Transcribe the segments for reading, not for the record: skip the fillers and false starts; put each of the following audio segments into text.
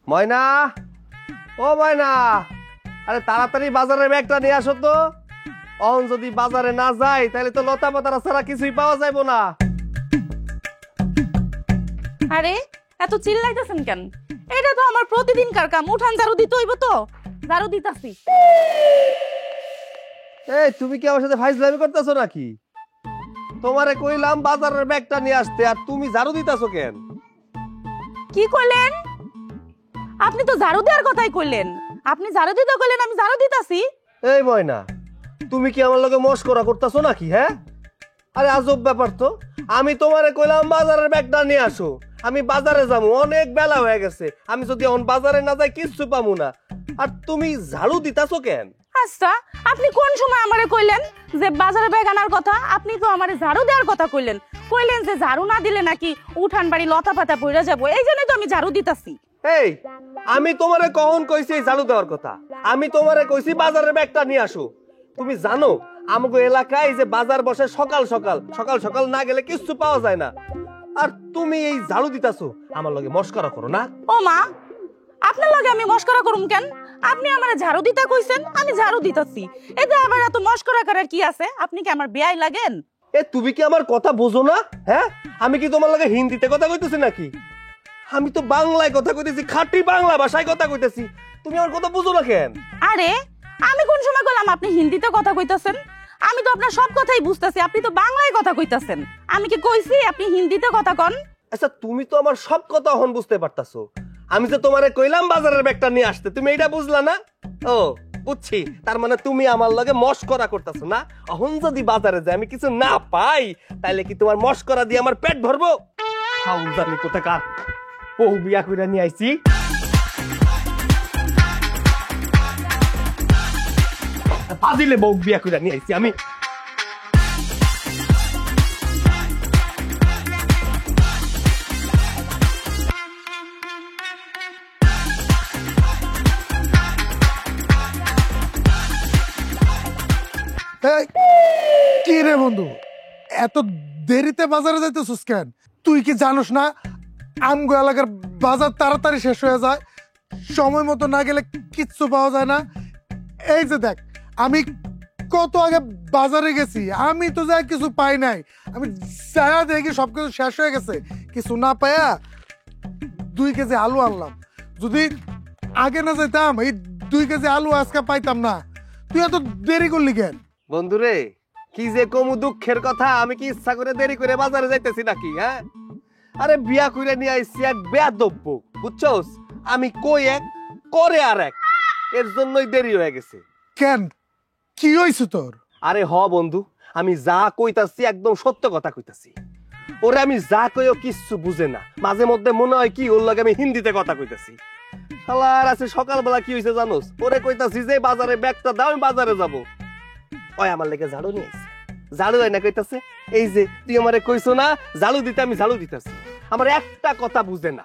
ময়না, ও ময়না, আরে তাড়াতাড়ি বাজারের ব্যাগটা নিয়ে আসো তো। অহন যদি বাজারে না যাই তাহলে তো লতা পাতা ছাড়া কিছুই পাওয়া যাইবো না। আরে এত চিল্লাইতেছেন কেন? এটা তো আমার প্রতিদিনকার কাম। উঠান ঝাড়ু দিতে হইব তো, ঝাড়ু দিতাছি। এই তুমি কি আমার সাথে ফাইজলামি করতেছো নাকি? তোমারে কইলাম বাজারের ব্যাগটা নিয়ে আসতে, আর তুমি ঝাড়ু দিতাছো কেন? কি কইলেন? আপনি তো ঝাড়ু দেওয়ার কথাই কইলেন। আপনি ঝাড়ু দিতে কইলেন, আমি ঝাড়ু দিতাছি। এই ময়না, তুমি কি আমার লগে মস্করা করতেছো নাকি? হ্যাঁ, আরে আজব ব্যাপার তো। আমি তোমারে কইলাম বাজারের ব্যাগটা নিয়ে আসো, আমি বাজারে যাবো, অনেক বেলা হয়ে গেছে। আমি যদি এখন বাজারে না যাই কিচ্ছু পাবো না, আর তুমি ঝাড়ু দিতাছো কেন? আচ্ছা, আপনি কোন সময় আমারে কইলেন যে বাজারে ব্যাগ আনার কথা? আপনি তো আমারে ঝাড়ু দেওয়ার কথা কইলেন। কইলেন যে ঝাড়ু না দিলে নাকি উঠান বাড়ি লতা পাতা পড়ে যাবো, এই জন্যই তো আমি ঝাড়ু দিতাছি। এই, আমি তোমারে কখন কইছি এই ঝাড়ু দেওয়ার কথা? আমি তোমারে কইছি বাজারের ব্যাগটা নিয়ে আসো। তুমি জানো আমাগো এলাকায় যে বাজার বসে সকাল সকাল, সকাল সকাল না গেলে কিচ্ছু পাওয়া যায় না, আর তুমি এই ঝাড়ু দিতাছো। আমার লগে মস্করা করো না। ও মা, আপনার লগে আমি মস্করা করুম কেন? আপনি আমারে ঝাড়ু দিতে কইছেন, আমি ঝাড়ু দিতাছি। এতে আবার এত মস্করা করার কি আছে? আপনি কি আমার বেয়াই লাগেন? এ তুমি কি আমার কথা বোঝো না? হ্যাঁ, আমি কি তোমার লগে হিন্দিতে কথা কইতেছি নাকি? আমি তো বাংলায় কথা কইতেছি, খাঁটি বাংলা ভাষায় কথা কইতেছি। তুমি আমার কথা বুঝো না কেন? আরে আমি কোন সময় কইলাম আপনি হিন্দিতে কথা কইতাছেন? আমি তো আপনার সব কথাই বুঝতাছি, আপনি তো বাংলায় কথা কইতাছেন। আমি কি কইছি আপনি হিন্দিতে কথা কন? আচ্ছা, তুমি তো আমার সব কথা এখন বুঝতে পারতাছো। আমি যে তোমারে কইলাম বাজারের ব্যাগটা নিয়ে আসতে, তুমি এইটা বুঝলা না? ও বুঝছি, তার মানে তুমি আমার লগে মস্করা করতেছো না। এখন যদি বাজারে যাই আমি কিছু না পাই, তাইলে কি তোমার মস্করা দিয়ে আমার পেট ভরবো? হাউজানি কোথাকার, ও বিয়া কইরা নিয়ে আইছি। ফাজিলে বউ বিয়া কইরা নিয়ে আইছি আমি। কি রে বন্ধু, এত দেরিতে বাজারে যাইতেছিস কেন? তুই কি জানোস না আমগো এলাকার বাজার তাড়াতাড়ি শেষ হয়ে যায়, সময় মতো না গেলে কিচ্ছু পাওয়া যায় না। এই যে দেখ, আমি কত আগে বাজারে গেছি, আমি তো যাই কিছু পাই নাই। আমি যা দেখি সবকিছু শেষ হয়ে গেছে, কিছু না পাইয়া 2 কেজি আলু আনলাম। যদি আগে না যাইতাম এই 2 কেজি আলু আজকে পাইতাম না। তুই এত দেরি করলি কেন? বন্ধুরে, কি যে কমু দুঃখের কথা। আমি কি ইচ্ছা করে দেরি করে বাজারে যাইতেছি নাকি? হ্যাঁ, আরে বিয়া কইরা নিয়ে আইছি এক বেয়াদব্য, বুঝছস? আমি কই এক করে আর এক, এর জন্যই দেরি হয়ে গেছে। কেন, কি হইছে তোর? আরে হ বন্ধু, আমি যা কইতাছি একদম সত্য কথা কইতাছি। ওরে আমি যা কইও কিচ্ছু বুঝে না। মাঝে মধ্যে মনে হয় কি ওর লগে আমি হিন্দিতে কথা কইতাছি। শালার আছে সকালবেলা কি হইছে জানোস? ওরে কইতাছি যে বাজারে ব্যাগটা দাও, আমি বাজারে যাব। ওই আমার লেগে ঝাড়ু নিয়ে আইছে। ঝাড়ু হয় না কইতাছে, এই যে তুই আমারে কইছো না ঝাড়ু দিতে, আমি ঝাড়ু দিতেছি। আমার একটা কথা বুঝে না,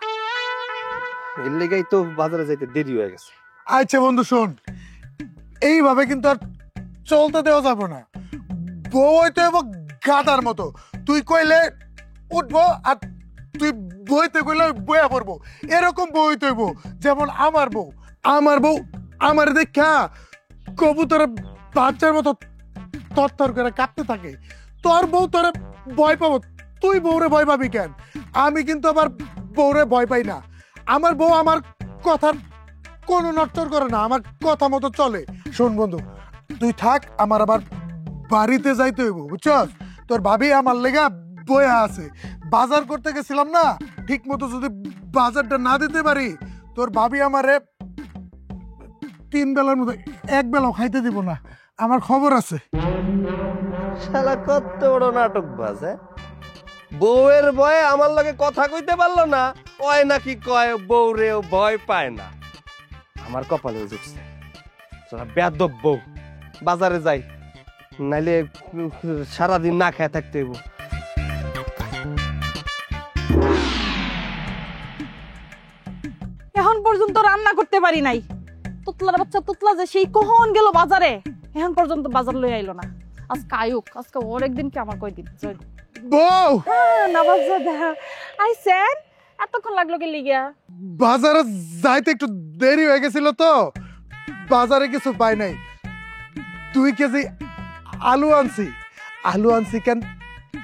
এর লেগেই তো বাজারে যাইতে দেরি হয়ে গেছে। আচ্ছা বন্ধু শোন, এইভাবে কিন্তু আর চলতে দেওয়া যাবে না। বউ হইতে হইব গাদার মতো। তুই কইলে উঠবো, আর তুই বইতে কইলে বইয়া পড়বো। এরকম বউ হইতে হইব যেমন আমার বউ। আমার বউ আমার দেখা কবুতরের বাচ্চার মতো তরতর করে কাঁপতে থাকে। তোর বউ তোরে ভয় পাবো, তুই বউরে ভয় পাবি কেন? আমি কিন্তু আবার বউরে ভয় পাই না। আমার বউ আমার কথার কোনো নড়চড় করে না, আমার কথা মতো চলে। শোন বন্ধু, তুই থাক, আমার আবার বাড়িতে যাইতে হইব, বুঝছস? তোর ভাবি আমার লেগা বয়া আছে। বাজার করতে গেছিলাম না, ঠিক মতো যদি বাজারটা না দিতে পারি, তোর ভাবি আমারে 3 বেলার মতো 1 বেলাও খাইতে দিব না, আমার খবর আছে। শালা কত বড় নাটক বাজ! বউয়ের ভয়ে আমার লগে কথা কইতে পারলো না, ওই নাকি কয় বউরে ভয় পায় না। আমার কপালে জুটছে, বেয়াদব বউ। বাজারে যাই, নাইলে সারাদিন না খেয়ে থাকতে হইব। এখন পর্যন্ত রান্না করতে পারি নাই। তুতলার বাচ্চা তুতলা যে সেই কখন গেল বাজারে, এখন পর্যন্ত বাজার লই আইলো না। আজকে আয়ুক, আজকে ওর একদিন কি আমার কয়দিন? বউ নবাবজাদা আইছেন? এতক্ষণ লাগলো কি লিগা? বাজারে যাইতে একটু দেরি হয়ে গেছিল তো, বাজারে কিছু পাই নাই। 2 কেজি আলু আনছি কেন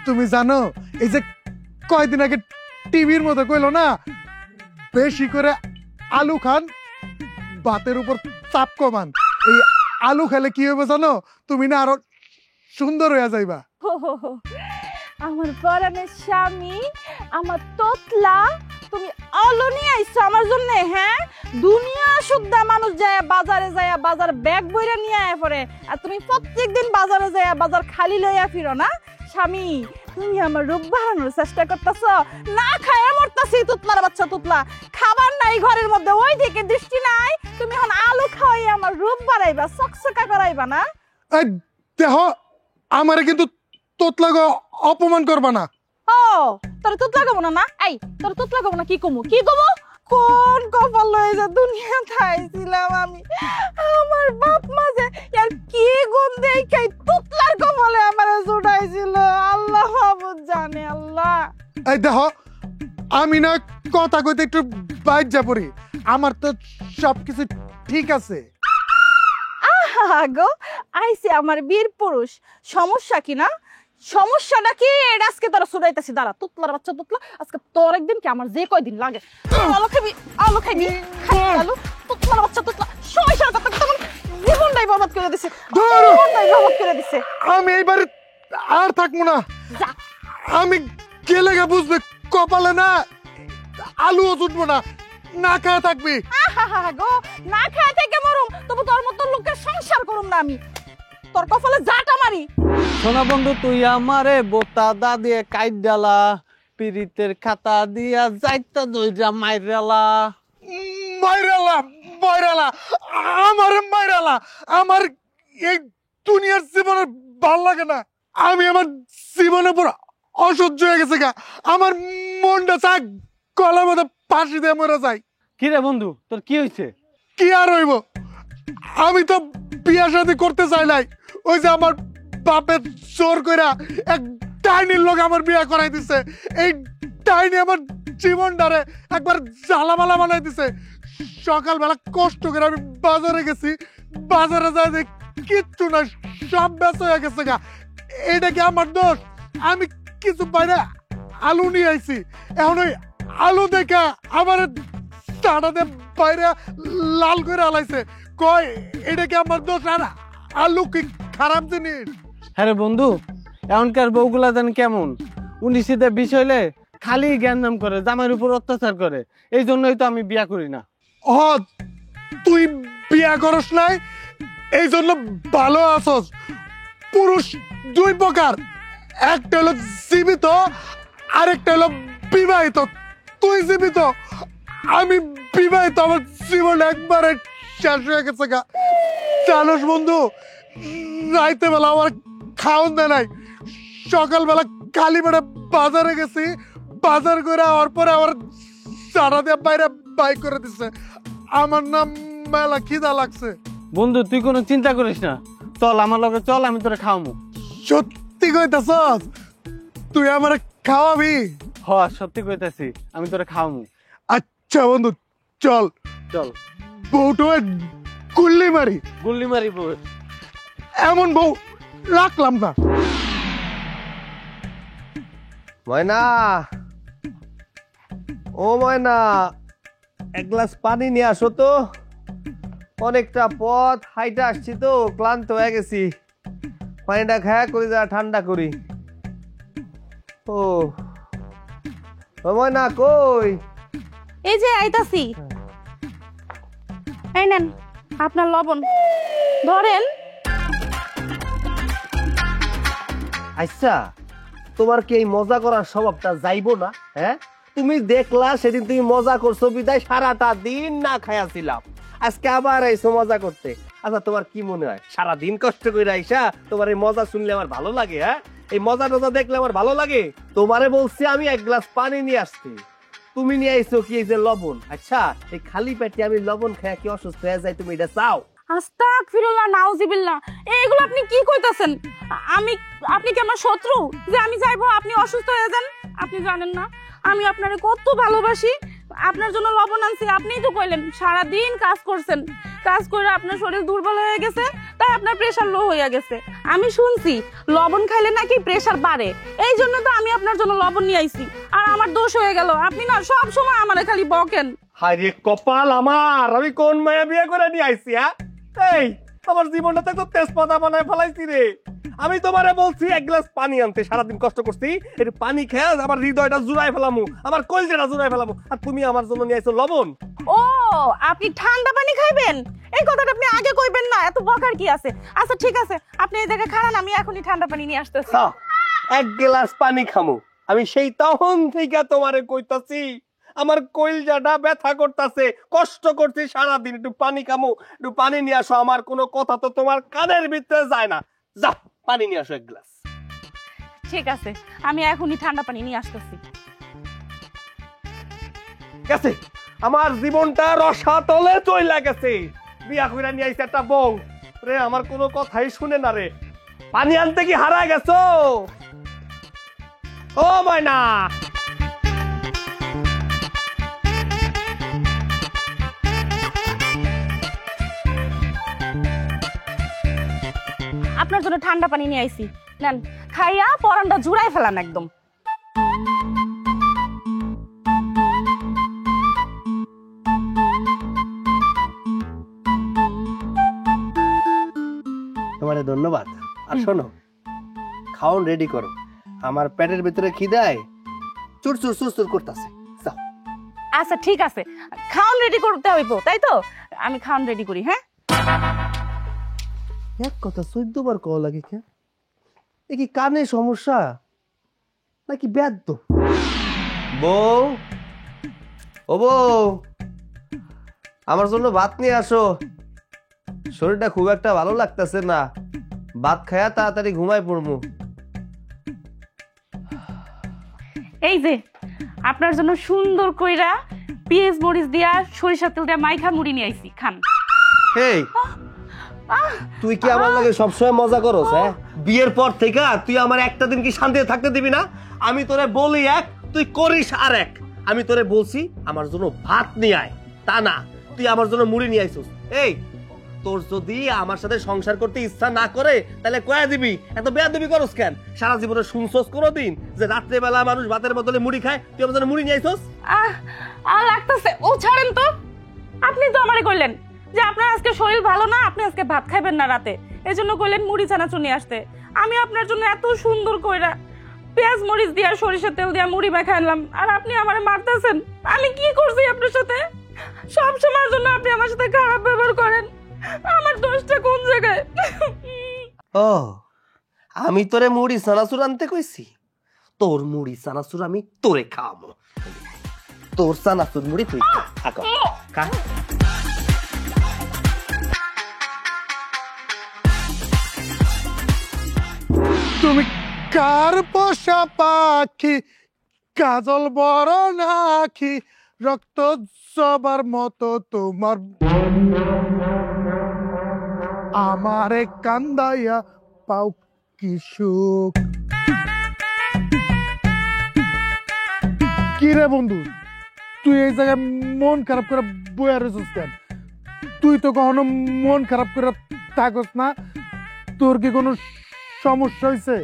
তুমি জানো? এই যে কয়দিন আগে টিভির মধ্যে কইলো না, বেশি করে আলু খান, বাতের উপর চাপ কমান। এই আলু খেলে কি হবে জানো? তুমি না আরো সুন্দর হয়ে যাইবা। আমার পরাণের স্বামী, আমার তোতলা, তুমি আলো নিয়ে আইছো আমার জন্য? হ্যাঁ, দুনিয়া শুদ্ধা মানুষ যায় বাজারে যায়, বাজার ব্যাগ বইরা নিয়ে আয় পরে, আর তুমি প্রত্যেকদিন বাজারে যায় বাজার খালি লইয়া ফিরো না? স্বামী, তুমি আমার রূপ বাড়ানোর চেষ্টা করতেছ। না খায় মরতাছি তুতলার বাচ্চা তুতলা, খাবার নাই ঘরের মধ্যে, ওই দিকে দৃষ্টি নাই। তুমি এখন আলু খাওয়াই আমার রূপ বাড়াইবা, চকচকা করাইবা না? এই দেখো, আমারে কিন্তু তোতলাগো অপমান করবা না। ও, তোর তুতলা কমো না? এই, তোর তুতলা কমো না? কি কমু? কোন কপাল লয়ে যে দুনিয়া থাইছিলাম আমি। আমার বাপ মা যে আর কি গুণ দেখাই তুতলার কপালে আমারে জুড়াইছিল, আল্লাহ মাবুদ জানে। আল্লাহ, এই দেখো, আমি না কথা কইতে একটু বাইর যা পড়ি, আমার তো সবকিছু ঠিক আছে। আহা গো, আইছে আমার বীর পুরুষ। সমস্যা কি না? সমস্যাটা কি? এটা আজকে তোরা শুনাইতেছি, দাঁড়া। তুতলার বাচ্চা তুতলা, আজকে তোর একদিন কি আমার যে কয়দিন লাগে। আলু খাবি, আলু। তুতলার বাচ্চা তুতলা, সমস্যা তখন জীবনটাই বরবাদ করে দিছে, জীবনটাই বরবাদ করে দিছে। আমি এইবার আর থাকবো না। যা, আমি গেলে বুঝবে কপালে না আলুও জুটবো না, না খায় থাকবি। আহা গো, না খায় থেকে মরুম, তবু তোর মতো লোকের সংসার করুম না আমি। তোর কপালে জাটা মারি। সোনা বন্ধু, তুই আমারে বোতা দা দিয়ে কাইট ডালা, পিরিতের খাতা দিয়া যাইতা দইরা মাইরালা। মাইরালা আমার মাইরালা, আমার এই দুনিয়ার জীবনের ভাল লাগে না। আমি আমার জীবনের পর অসহ্য হয়ে গেছে গা, আমার মনটা চাক গলার মধ্যে ফাঁসি দিয়ে মরে যায়। কি রে বন্ধু, তোর কি হয়েছে? কি আর হইব, আমি তো বিয়া শাদী করতে চাই নাই, ওই যে আমার বাপের জোর কইরা এক ডাইনির লোক আমার বিয়া করাই দিছে। এই ডাইনি আমার জীবনটারে একবার জ্বালামালা বানাই দিছে। সকালবেলা কষ্ট করে আমি বাজারে গেছি, বাজারে যাই যে কিচ্ছু না, সব ব্যস্ত হয়ে গেছে গা। এটা কি আমার দোষ? আমি কিছু বাইরে আলু নিয়ে আইছি, এখন ওই আলু দেখা আমার টাটাতে বাইরে লাল করে আলাইছে। কয় এটা কি আমার দোষ? আর আলু কি খারাপ জিনিস? হ্যাঁ রে বন্ধু, এখনকার বউগুলা জান কেমন, 19 বিষ হইলে খালি জ্ঞানদাম করে, জামাইয়ের উপর অত্যাচার করে। এই জন্যই তো আমি বিয়া করি না। ও, তুই বিয়া করস নাই, এই জন্য ভালো আছস। পুরুষ 2 প্রকার, একটা হলো জীবিত, আরেকটা হলো বিবাহিত। তুই জীবিত, আমি বিবাহিত, আমার জীবন একবারে শেষ হয়ে গেছে গা। জানোস বন্ধু, রাইতে বেলা আমার খাওন দেয় নাই, সকালবেলা খালি পেটে বাজারে গেছি, বাজার করে আওয়ার পরে আমার চারা দিয়ে বাইরে বাইক করে দিচ্ছে। আমার নাম মেলা খিদা লাগছে। বন্ধু, তুই কোনো চিন্তা করিস না, চল আমার লগে চল, আমি তোরে খাওয়ামু। সত্যি কইতাছস? তুই আমারে খাওয়াবি? হ, সত্যি কইতাছি, আমি তোরে খাওয়ামু। আচ্ছা বন্ধু, চল। চল। বউটো গুল্লি মারি, গুল্লি মারি বউ। এমন বউ রাখলাম না। ময়না, ও ময়না, এক গ্লাস পানি নিয়ে আসো তো। অনেকটা পথ হাইটা আসছি তো, ক্লান্ত হয়ে গেছি। পানিটা খায়া করি, যা ঠান্ডা করি। ও ময়না কই? এই যে আইতাছি। এই নেন আপনার লবণ, ধরেন। আচ্ছা, তোমার কি এই মজা করার স্বভাবটা যাইবো না? হ্যাঁ, তুমি দেখলা সেদিন তুমি মজা করছো বিদায় সারাটা দিন না খাইয়াছিলাম, আজকে আবার আইসো মজা করতে। আচ্ছা, তোমার কি মনে হয় সারাদিন কষ্ট করে আইসা তোমার এই মজা শুনলে আমার ভালো লাগে? হ্যাঁ, এই মজা টজা দেখলে আমার ভালো লাগে? তোমারে বলছি আমি এক গ্লাস পানি নিয়ে আসছি, তুমি নিয়ে আইসো কি এই যে লবণ। আচ্ছা, এই খালি পেটে আমি লবণ খাইয়া কি অসুস্থ হয়ে যায়, তুমি এটা চাও? আস্তাগফিরুল্লাহ, নাউজিবিল্লাহ, এগুলো আপনি কি কইতাছেন? আপনি কি আমার শত্রু যে আমি যাইবো আপনি অসুস্থ হয়ে যান? আপনি জানেন না আমি আপনারে কত ভালোবাসি। আপনার জন্য লবণ আনছি, আপনিই তো কইলেন সারাদিন কাজ করছেন, কাজ করে আপনার শরীর দুর্বল হয়ে গেছে, তাই আপনার প্রেশার লো হয়ে গেছে। আমি শুনছি লবণ খাইলে নাকি প্রেশার বাড়ে, এই জন্য তো আমি আপনার জন্য লবণ নিয়ে আইছি। আর আমার দোষ হয়ে গেল, আপনি না সব সময় আমারে খালি বকেন। হায় রে কপাল আমার, আমি কোন মায়া বিয়ে করে নিয়ে আইছি? এই আমার জীবনটা তো একদম তেজপাতা বানায় ফেলাইছি রে। আমি তোমারে বলছি এক গ্লাস পানি আনতে, সারাদিন কষ্ট করছি, এর পানি খেয়ে আমার হৃদয়টা জুড়াই ফেলামু, আমার কলজেটা জুড়াই ফেলামু, আর তুমি আমার জন্য নিয়ে আইছো লবণ। ও আপনি ঠান্ডা পানি খাইবেন? এই কথাটা আপনি আগে কইবেন না, এত বকার কি আছে? আচ্ছা ঠিক আছে, আপনি এই জায়গায় খারান, আমি এখনই ঠান্ডা পানি নিয়ে আসতেছি। এক গ্লাস পানি খামু, আমি সেই তখন থেকে তোমারে কইতাছি আমার কলজাটা ব্যথা করতেছে, কষ্ট করছি সারাদিন, একটু পানি খামু, একটু পানি নিয়ে আসো। আমার কোনো কথা তো তোমার কানের ভিতরে যায় না, যাও পানি নিয়ে আসো এক গ্লাস। ঠিক আছে, আমি এখনই ঠান্ডা পানি নিয়ে আসতেছি। গেছে আমার জীবনটা রসাতলে চইলা গেছে। বিয়া কইরা নিয়ে আইছে একটা বউ রে, আমার কোনো কথাই শুনে না রে। পানি আনতে কি হারায় গেছো? ও ময়না, আপনার জন্য ঠান্ডা পানি নিয়ে আইছি, নেন খাইয়া পরানটা জুড়াই ফেলান একদম। তোমারে ধন্যবাদ। আর শোনো, খাওন রেডি করো, আমার পেটের ভিতরে খিদায় চুর চুর চুর চুর করতেছে। আচ্ছা ঠিক আছে, খাওন রেডি করতে হইব তাই তো? আমি খাওন রেডি করি। হ্যাঁ এক কথা 14 বার কল লাগে কে? এ কি কানে সমস্যা নাকি ব্যাধ? বউ, ও বউ, আমার জন্য ভাত নিয়ে আসো, শরীরটা খুব একটা ভালো লাগতেছে না, ভাত খায়া তাড়াতাড়ি ঘুমাই পড়মু। এই যে আপনার জন্য সুন্দর কইরা পেঁয়াজ মরিচ দিয়া সরিষার তেল দিয়া মাইখা মুড়ি নিয়ে আইছি, খান। এই তুই কি আমার লাগে সবসময় মজা করস? হ্যাঁ, বিয়ের পর থেকে তুই আমার একটা দিন কি শান্তিতে থাকতে দিবি না? আমি তোরে বলি এক, তুই করিস আর এক। আমি তোরে বলছি আমার জন্য ভাত নিয়ে আয়, তা না তুই আমার জন্য মুড়ি নিয়ে আইছিস। এই তোর যদি আমার সাথে সংসার করতে ইচ্ছা না করে তাহলে কয়া দিবি, এত বেয়াদবি করস কেন? সারা জীবনে শুনছস কোনোদিন যে রাত্রে বেলা মানুষ ভাতের বদলে মুড়ি খায়, তুই আমার জন্য মুড়ি নিয়ে আইছিস? লাগতেছে, ও ছাড়েন তো। আপনি তো আমারে কইলেন যে আপনার আজকে শরীর ভালো না, আপনি আজকে ভাত খাইবেন না রাতে, এই জন্য কইলেন মুড়ি চানাচুর নিয়ে আসতে। আমি আপনার জন্য এত সুন্দর কইরা পেঁয়াজ মরিচ দিয়া সরিষার তেল দিয়া মুড়ি মাখা আনলাম, আর আপনি আমারে মারতেছেন। আমি কি করছি আপনার সাথে? সব সময়ের জন্য আপনি আমার সাথে খারাপ ব্যবহার করেন, আমার দোষটা কোন জায়গায়? ও, আমি তোরে মুড়ি চানাচুর আনতে কইছি? তোর মুড়ি চানাচুর আমি তোরে খাওয়াবো, তোর চানাচুর মুড়ি তুই খা। খা। তুমি কার পোষা পাখি, কাজল বড় নাকি, রক্ত সবার মতো তোমার, আমারে কান্দাইয়া পাও কি সুখ। কি রে বন্ধু, তুই এই জায়গায় মন খারাপ করে বইয়া রয়েছিস কেন? তুই তো কখনো মন খারাপ করে থাকস না, তোর কি কোনো সমস্যা হয়েছে?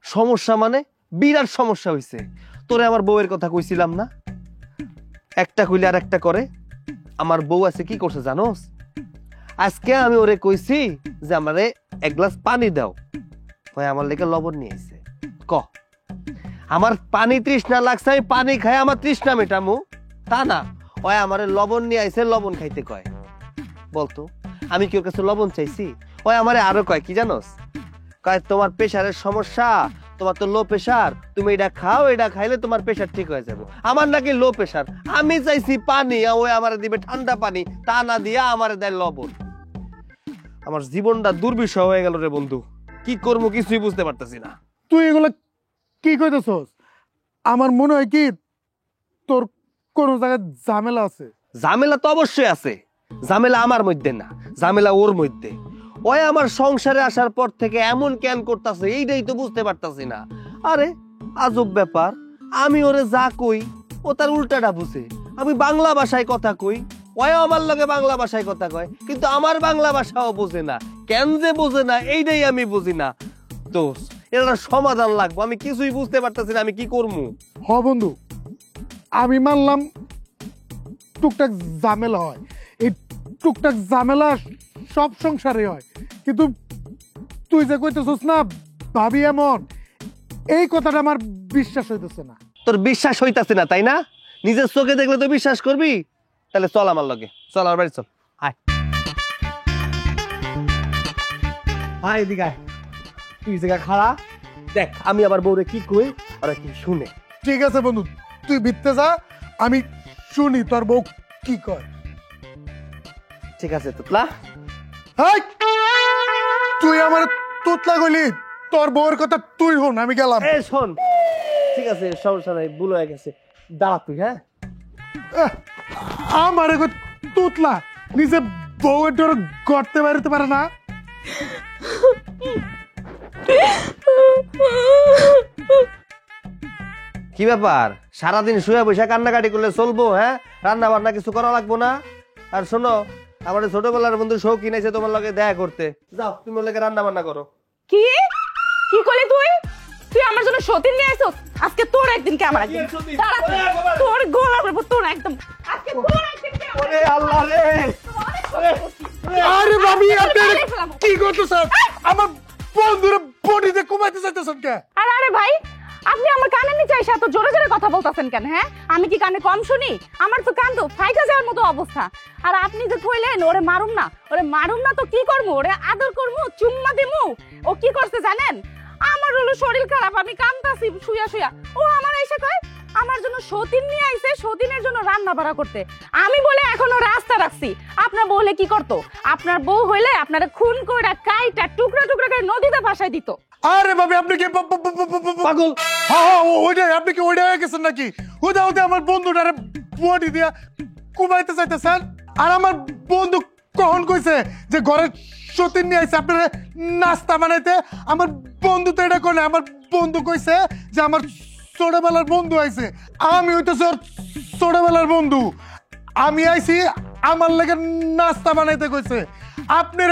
সমস্যা মানে বিরাট সমস্যা হয়েছে। তোরে আমার বউয়ের কথা কইছিলাম না, একটা কইলে আর একটা করে। আমার বউ আছে কি করছে জানোস? আজকে আমি ওরে কইছি যে আমারে এক গ্লাস পানি দাও, ভাই আমার লেগে লবণ নিয়ে আইছে। ক আমার পানি তৃষ্ণা লাগছে, আমি পানি খাই আমার তৃষ্ণা মেটামু, তা না ওই আমারে লবণ নিয়ে আইছে, লবণ খাইতে কয়। বলতো আমি কি ওর কাছে লবণ চাইছি? ওই আমারে আরো কয় কি জানোস? কয় তোমার প্রেশারের সমস্যা, তোমার তো লো প্রেশার, তুমি এটা খাও, এটা খাইলে তোমার প্রেশার ঠিক হয়ে যাবে। আমার নাকি লো প্রেশার, আমি চাইছি পানি, ওই আমারে দিবে ঠান্ডা পানি, তা না দিয়া আমারে দেয় লবণ। আমার জীবনটা দুর্বিষহ হয়ে গেল রে বন্ধু, কি করবো কিছুই বুঝতে পারতেছি না। তুই এগুলো কি কইতেছস? আমার মনে হয় কি তোর কোন জায়গায় ঝামেলা আছে। ঝামেলা তো অবশ্যই আছে, ঝামেলা আমার মধ্যে না, ঝামেলা ওর মধ্যে। ওই আমার সংসারে আসার পর থেকে এমন কেন করতেছে, এইটাই তো বুঝতে পারতাছি না। আরে আজব ব্যাপার, আমি ওরে যা কই ও তার উল্টাটা বুঝে। আমি বাংলা ভাষায় কথা কই, ওই আমার লগে বাংলা ভাষায় কথা কয়, কিন্তু আমার বাংলা ভাষাও বোঝে না। কেন যে বোঝে না এইটাই আমি বুঝি না। দোষ, এটা সমাধান লাগবো। আমি কিছুই বুঝতে পারতেছি না, আমি কি করবো। হ বন্ধু, আমি মানলাম টুকটাক ঝামেলা হয়, এই টুকটাক ঝামেলা সব সংসারে হয়, কিন্তু তুই যে কইতেছিস না ভাবি এমন, এই কথাটা আমার বিশ্বাস হইতেছে না। তোর বিশ্বাস হইতাছে না তাই না? নিজের চোখে দেখলে তো বিশ্বাস করবি। তাহলে চল আমার লগে, চল আমার বাড়ি চল। আয় আয় এদিকে আয়। তুই জায়গা খাড়া দেখ আমি আবার বউরে কি কই আর কি শুনে। ঠিক আছে বন্ধু, তুই ভিতরে যা, আমি শুনি তোর বউ কি কয়। ঠিক আছে তুতলা। হাই, তুই আমার তুতলা কইলি, তোর বউয়ের কথা তুই হন, আমি গেলাম। এ শোন, ঠিক আছে সমস্যা নাই, ভুল হয়ে গেছে। দাঁড়া তুই। হ্যাঁ, আমার এখন তুতলা নিজে বউয়ের ডর গড়তে বেরোতে পারে না। কি ব্যাপার, সারাদিন শুয়ে বসে কান্নাকাটি করলে চলবো? হ্যাঁ, রান্না বান্না কিছু করা লাগবো না? আর শোনো, আমার ছোটবেলার বন্ধু শৌখিন আছে তোমার লগে দেখা করতে। যাও তুমি ওর লগে রান্না বান্না করো। কি কি করলি তুই? তুই আমার জন্য সতীন নিয়ে আইছস। আজকে তোর একদিন কে আমার একদিন। দাঁড়া, তোর গোলার উপর তোর একদম আজকে তোর একদিন কে। ওরে আল্লাহ রে! আরে ভাবি, আপনি কি করতেছেন? আমার বন্ধুরা বডিতে কমাইতে চাইতেছেন কে? আরে আরে ভাই, আপনি আমার কানে নিচে এসে এত জোরে জোরে কথা বলতেছেন কেন? হ্যাঁ, আমি কি কানে কম শুনি? আমার তো কান তো ফাইটা যাওয়ার মতো অবস্থা। আর আপনি যে থইলেন ওরে মারুম না তো কি করবো? ওরে আদর করবো, চুম্মা দিমু। ও কি করছে জানেন? আমার হলো শরীর খারাপ, আমি কান্তাছি শুয়া শুয়া, ও আমার এসে কয় আমার জন্য সতীন নিয়ে আইছে, সতীনের জন্য রান্না বাড়া করতে। আমি বলে এখনো রাস্তা রাখছি। আপনার বউ হলে কি করতো? আপনার বউ হইলে আপনারা খুন কইরা কাইটা টুকরা টুকরা করে নদীতে ভাসায় দিত। আরে ভাবি, আপনি কি পাগল? হ্যাঁ, ওইটাই, আপনি কি ওইটাই হয়ে গেছেন নাকি? ওইটা ওইটা আমার বন্ধুটারে বডি দিয়া কুমাইতে চাইতেছেন। আর আমার বন্ধু কখন কইছে যে ঘরে সতীন নিয়ে আইছে আপনারা নাস্তা বানাইতে? আমার বন্ধু তো এটা কোনে, আমার বন্ধু কইছে যে আমার ছোটবেলার বন্ধু আইছে। আমি হইতেছি ওর ছোটবেলার বন্ধু, আমি আইছি আমার লাগে নাস্তা বানাইতে কইছে। আপনার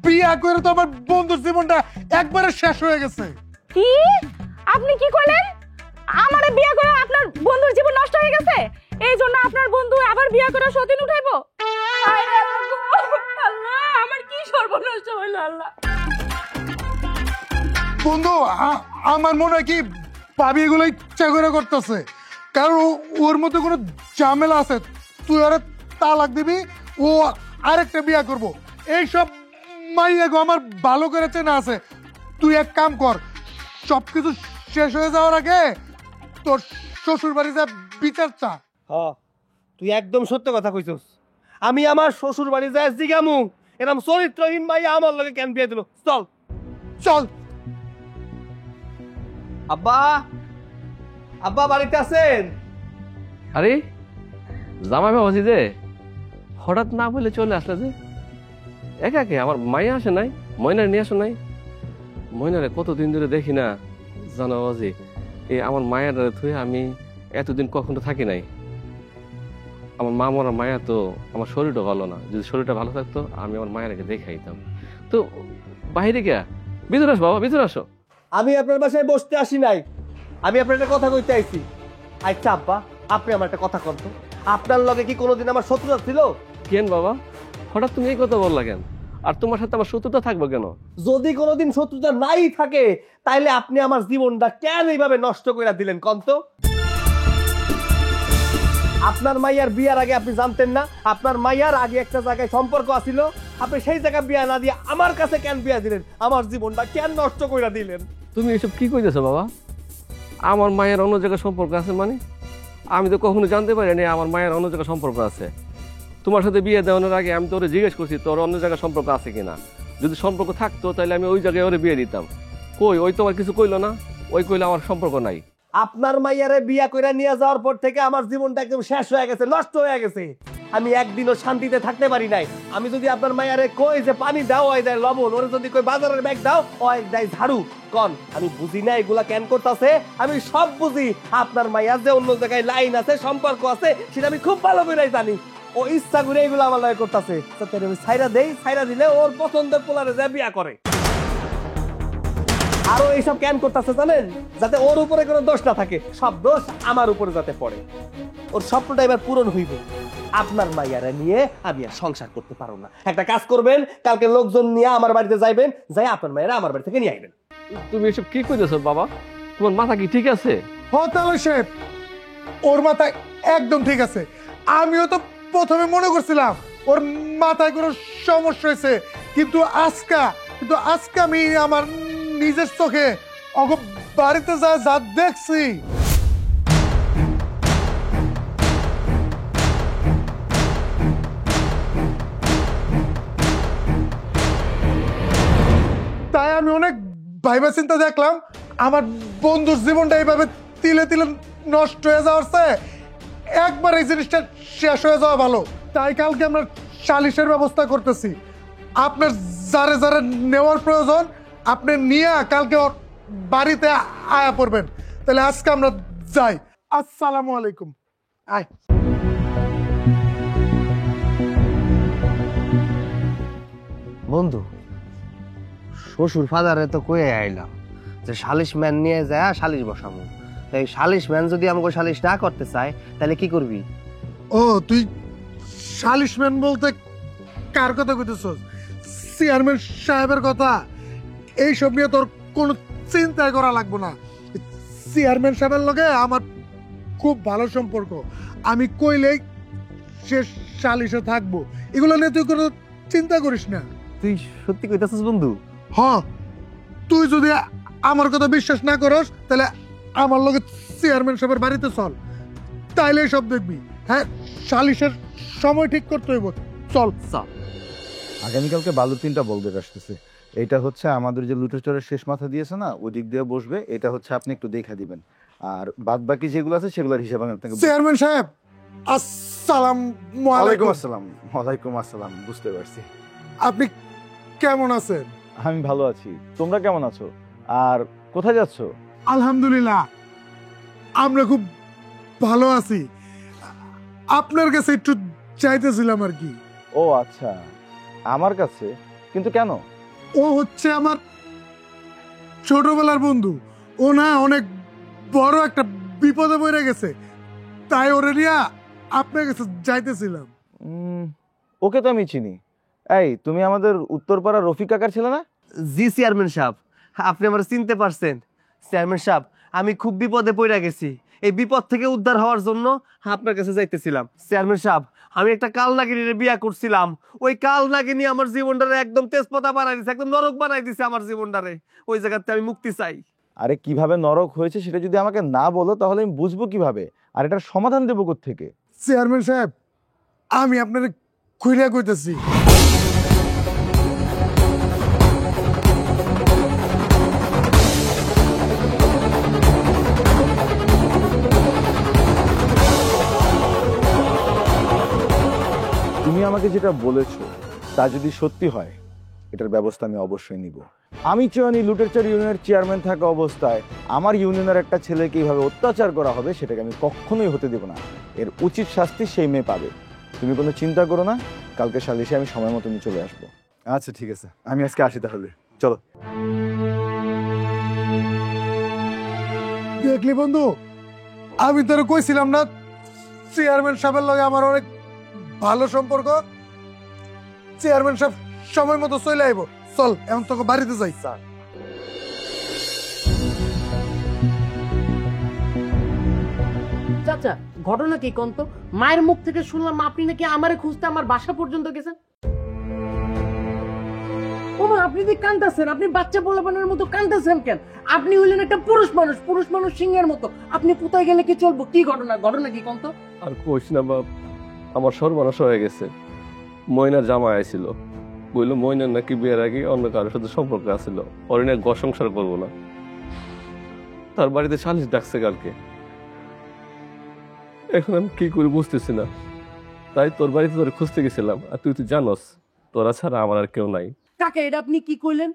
বিয়া করে তো আমার বন্ধুর জীবনটা একবারে শেষ হয়ে গেছে। কি? আপনি কি কইলেন? আমারে বিয়া করে আপনার বন্ধুর জীবন নষ্ট হয়ে গেছে? এই জন্য আপনার বন্ধু আবার বিয়া করে সতীন উঠাইবো? আল্লাহ, আমার কি সর্বনাশ হইল আল্লাহ। বন্ধু, আমার মনে হয় কি ভাবি এগুলো ইচ্ছা করে করতেছে, কারণ ওর মধ্যে কোনো ঝামেলা আছে। তুই আরে তালাক দিবি, ও আরেকটা বিয়া করব। এইসব মাইয়াগো আমার ভালো করে চেনা আছে। তুই এক কাম কর, সবকিছু শেষ হয়ে যাওয়ার আগে তোর শ্বশুর বাড়ি যা বিচার চা। হ্যাঁ, তুই একদম সত্য কথা কইছস। আমি আমার শ্বশুর বাড়ি যাই জিগামু এরকম চরিত্রহীন মাইয়া আমার লগে কেন বিয়ে দিল। চল চল। আব্বা, আব্বা বাড়িতে আছেন? আরে জামাই বাবাজি যে হঠাৎ না বলে চলে আসলে যে একা কে? আমার মাইয়া আসে নাই? ময়নারে নিয়ে আসো নাই? ময়নারে কতদিন ধরে দেখি না জানো বাবাজি। এই আমার মায়ের থুয়ে আমি এতদিন কখনো থাকি নাই। আমার মা মরা মায়া তো আমার শরীরটা ভালো না। যদি শরীরটা ভালো থাকতো আমি আমার মায়েরকে দেখাইতাম। তো বাইরে গিয়া ভিতরে আসো বাবা, ভিতরে আসো। আমি আপনার বাসায় বসতে আসি নাই, আমি আপনার একটা কথা কইতে আইছি। আচ্ছা আব্বা, আপনি আমার একটা কথা কন্ত, আপনার লগে কি কোনোদিন আমার শত্রুতা ছিল? কেন বাবা, হঠাৎ তুমি এই কথা বললা কেন? আর তোমার সাথে আমার শত্রুতা থাকবে কেন? যদি কোনোদিন শত্রুতা নাই থাকে তাইলে আপনি আমার জীবনটা কেন এইভাবে নষ্ট করে দিলেন কন্ত? আপনার মাইয়ার বিয়ার আগে আপনি জানতেন না আপনার মাইয়ার আগে একটা জায়গায় সম্পর্ক আছিল? আপনি সেই জায়গায় বিয়া না দিয়ে আমার কাছে কেন বিয়া দিলেন? আমার জীবনটা কেন নষ্ট করে দিলেন? তুমি এসব কি কইতেছো বাবা? আমার মায়ের অন্য জায়গায় সম্পর্ক আছে মানে? আমি তো কখনো জানতে পারিনি আমার মায়ের অন্য জায়গায় সম্পর্ক আছে। তোমার সাথে বিয়ে দেওয়ানোর আগে আমি তো ওরে জিজ্ঞেস করছি তোর অন্য জায়গায় সম্পর্ক আছে কিনা। যদি সম্পর্ক থাকতো তাহলে আমি ওই জায়গায় ওরে বিয়ে দিতাম। কই, ওই তোমার কিছু কইলো না? ওই কইলে আমার সম্পর্ক নাই। আপনার মাইয়ারে বিয়া কইরা নিয়ে যাওয়ার পর থেকে আমার জীবনটা একদম শেষ হয়ে গেছে, নষ্ট হয়ে গেছে। আমি একদিনও শান্তিতে থাকতে পারি নাই। আমি যদি আপনার মায়ারে কই যে পানি দাও ওই দেয় লবণ, ওরে যদি কই বাজারের ব্যাগ দাও ওই দেয় ঝাড়ু, কোন আমি বুঝি না এগুলা কেন করতেছে? আমি সব বুঝি। আপনার মাইয়ার যে অন্য জায়গায় লাইন আছে, সম্পর্ক আছে, সেটা আমি খুব ভালো করে জানি। ও ইচ্ছা করে এগুলো আমার লাগে করতেছে। আমি ছাইরা দেই, ছাইরা দিলে ওর পছন্দের পোলারে যা বিয়া করে। আরো এইসব কেন করতেছে জানেন? যাতে ওর উপরে কোনো দোষ না থাকে, সব দোষ আমার উপরে যাতে পড়ে। ওর স্বপ্নটা এবার পূরণ হইবে। আপনার মাইয়ারা নিয়ে আমি আর সংসার করতে পারবো না। একটা কাজ করবেন, কালকে লোকজন নিয়ে আমার বাড়িতে যাইবেন, যাই আপনার মায়েরা আমার বাড়ি থেকে নিয়ে আইবেন। তুমি এসব কি কইতেছো বাবা? তোমার মাথা কি ঠিক আছে? তাহলে শেফ, ওর মাথায় একদম ঠিক আছে। আমিও তো প্রথমে মনে করছিলাম ওর মাথায় কোনো সমস্যা হয়েছে, কিন্তু আজকে আমি আমার নিজের চোখে ওকে বাড়িতে যা দেখছি, তাই আমি অনেক ভাইবা চিন্তা দেখলাম আমার বন্ধুর জীবনটা এইভাবে তিলে তিলে নষ্ট হয়ে যাওয়ার চেয়ে একবার এই জিনিসটা শেষ হয়ে যাওয়া ভালো। তাই কালকে আমরা সালিশের ব্যবস্থা করতেছি। আপনার যারে যারে নেওয়ার প্রয়োজন আপনি নিয়ে কালকে ওর বাড়িতে আয়া পড়বেন। তাহলে আজকে আমরা যাই। আসসালামু আলাইকুম। আয়। বন্ধু, শ্বশুর ফাদারে তো কয়ে আইলাম যে সালিশ ম্যান নিয়ে যায় সালিশ বসাবো। তাই সালিশ ম্যান যদি আমাকে সালিশ না করতে চায় তাহলে কি করবি? ও, তুই সালিশম্যান বলতে কার কথা কইতেছস? চেয়ারম্যান সাহেবের কথা। এইসব নিয়ে তোর কোনো চিন্তা করা লাগবে না। চেয়ারম্যান সাহেবের লগে আমার খুব ভালো সম্পর্ক। আমি কইলেই সে সালিশে থাকবো। এগুলো নিয়ে তুই কোনো চিন্তা করিস না। তুই সত্যি কইতাছিস বন্ধু? হ্যাঁ, তুই যদি আমার কথা বিশ্বাস না করস তাহলে আমার লগে চেয়ারম্যান সাহেবের বাড়িতে চল, তাইলে সব দেখবি। হ্যাঁ, সালিশের সময় ঠিক করতে হইব। চল। আগামীকালকে বালু 3টা বলবে আসতেছে। এটা হচ্ছে আমাদের যে লুটেচরের শেষ মাথা দিয়েছে না, ওই দিক দিয়ে বসবে। এটা হচ্ছে আপনি একটু দেখা দিবেন, আর বাদ বাকি যেগুলো আছে সেগুলোর হিসাব আমি আপনাকে। চেয়ারম্যান সাহেব, আসসালামু আলাইকুম। আসসালাম। ওয়ালাইকুম আসসালাম। বুঝতে পারছি। আপনি কেমন আছেন? আমি ভালো আছি। তোমরা কেমন আছো? আর কোথায় যাচ্ছো? আলহামদুলিল্লাহ, আমরা খুব ভালো আছি। আপনার কাছে একটু চাইতেছিলাম আর কি। ও আচ্ছা, আমার কাছে? কিন্তু কেন? ও হচ্ছে আমার ছোটবেলার বন্ধু। ও না অনেক বড় একটা বিপদে পড়ে গেছে, তাই ওরে নিয়ে আপনার কাছে যাইতেছিলাম। ওকে তো আমি চিনি। এই, তুমি আমাদের উত্তরপাড়া রফিক কাকার ছেলে না? জি চেয়ারম্যান সাহেব, আপনি আমার চিনতে পারছেন। চেয়ারম্যান সাহেব, আমি খুব বিপদে পড়ে গেছি। এই বিপদ থেকে উদ্ধার হওয়ার জন্য আপনার কাছে যাইতেছিলাম। চেয়ারম্যান সাহেব, আমি একটা কালনাগিনীর বিয়া করছিলাম। ওই কালনাগিনী আমার জীবনটারে একদম তেজপাতা বানাই দিছে, একদম নরক বানাই দিছে আমার জীবনটারে। ওই জায়গাতে আমি মুক্তি চাই। আরে কিভাবে নরক হয়েছে সেটা যদি আমাকে না বলো তাহলে আমি বুঝবো কিভাবে, আর এটার সমাধান দেবো কোত্থেকে? চেয়ারম্যান সাহেব, আমি আপনার খুইলা কইতেছি। তুমি আমাকে যেটা বলেছো তা যদি সত্যি হয়, এটার ব্যবস্থা আমি অবশ্যই নিব। আমি চয়নি লুটেরচর ইউনিয়নের চেয়ারম্যান থাকা অবস্থায় আমার ইউনিয়নের একটা ছেলেকে এইভাবে অত্যাচার করা হবে, সেটাকে আমি কখনোই হতে দেব না। এর উচিত শাস্তি সেই মেয়ে পাবে। তুমি কোনো চিন্তা করো না, কালকে সালিশে আমি সময় মতো নিয়ে চলে আসবো। আচ্ছা ঠিক আছে, আমি আজকে আসি তাহলে। চলো। দেখলি বন্ধু, আমি তোর কইছিলাম না চেয়ারম্যান সাহেবের লগে আমার অনেক ভালো সম্পর্ক। চেয়ারম্যান সাহেব সময় মতো চলে আইব। চল, এখন তোকে বাড়িতে যাই। চাচা, ঘটনা কি কোন তো? মায়ের মুখ থেকে শুনলাম আপনি নাকি আমারে খুঁজতে আমার বাসা পর্যন্ত গেছেন। ও মা, আপনি যে কাঁদতেছেন, আপনি বাচ্চা পোলাপানের মতো কাঁদতেছেন কেন? আপনি হইলেন একটা পুরুষ মানুষ সিংহের মতো। আপনি কোথায় গেলে কি চলবো? কি ঘটনা কি কোন তো? আর কইস না বাপ, আমার সর্বনাশ হয়ে গেছে। ময়নার জামাই আইছিল, বললো ময়নার নাকি বিয়ের আগে অন্য কারোর সাথে সম্পর্ক আছিল, ওর নিয়ে ঘর সংসার করবো না। তার বাড়িতে সালিশ ডাকছে কালকে। এখন আমি কি করি বুঝতেছি না। তাই তোর বাড়িতে তোর খুঁজতে গেছিলাম, আর তুই জানোস তোরা ছাড়া আমার আর কেউ নাই। কাকা এটা আপনি কি কইলেন?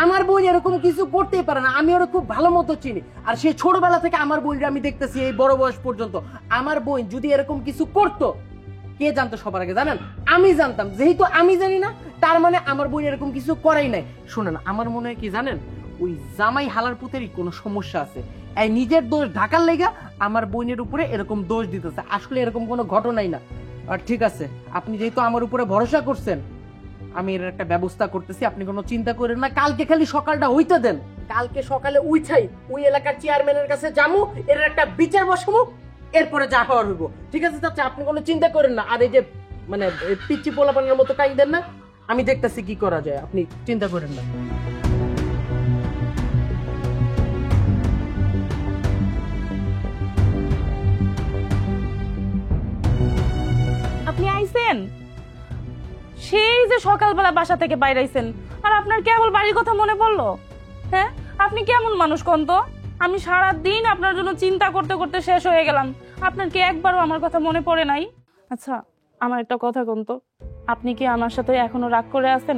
আমার বোন এরকম কিছু করতেই পারে না, আমি ওরা খুব ভালো মতো চিনি। আর সেই ছোটবেলা থেকে আমার বোনকে আমি দেখতেছি এই বড় বয়স পর্যন্ত। আমার বোন যদি এরকম কিছু করতো, কে জানতো সবার আগে জানেন? আমি জানতাম। যেহেতু আমি জানি না, তার মানে আমার বোন এরকম কিছু করাই নাই। শুনেন, আমার মনে হয় কি জানেন, ওই জামাই হালার পুতেরই কোনো সমস্যা আছে। এই নিজের দোষ ঢাকার লেগা আমার বোনের উপরে এরকম দোষ দিতেছে। আসলে এরকম কোনো ঘটনাই না। আর ঠিক আছে, আপনি যেহেতু আমার উপরে ভরসা করছেন, আমি এর একটা ব্যবস্থা করতেছি, আপনি কোনো চিন্তা করেন না। কালকে খালি সকালটা হইতে দেন, কালকে সকালে উইছাই ওই এলাকার চেয়ারম্যানের কাছে যামু, এর একটা বিচার বসামু, এরপরে যা হওয়ার হইব। ঠিক আছে চাচা, আপনি কোনো চিন্তা করেন না। আর এই যে মানে পিচ্চি পোলাপানের মতো কাই দেন না, আমি দেখতেছি কি করা যায়, আপনি চিন্তা করেন না। আপনি আইছেন? সেই যে সকালবেলা বাসা থেকে বাইরে আইছেন, আর আপনার কেবল বাড়ির কথা মনে পড়লো? হ্যাঁ, আপনি কেমন মানুষ কোন তো? আমি সারা দিন আপনার জন্য চিন্তা করতে করতে শেষ হয়ে গেলাম। আপনার কি একবারও আমার কথা মনে পড়ে নাই? আচ্ছা, আমার একটা কথা কোন তো, আপনি কি আমার সাথে এখনো রাগ করে আছেন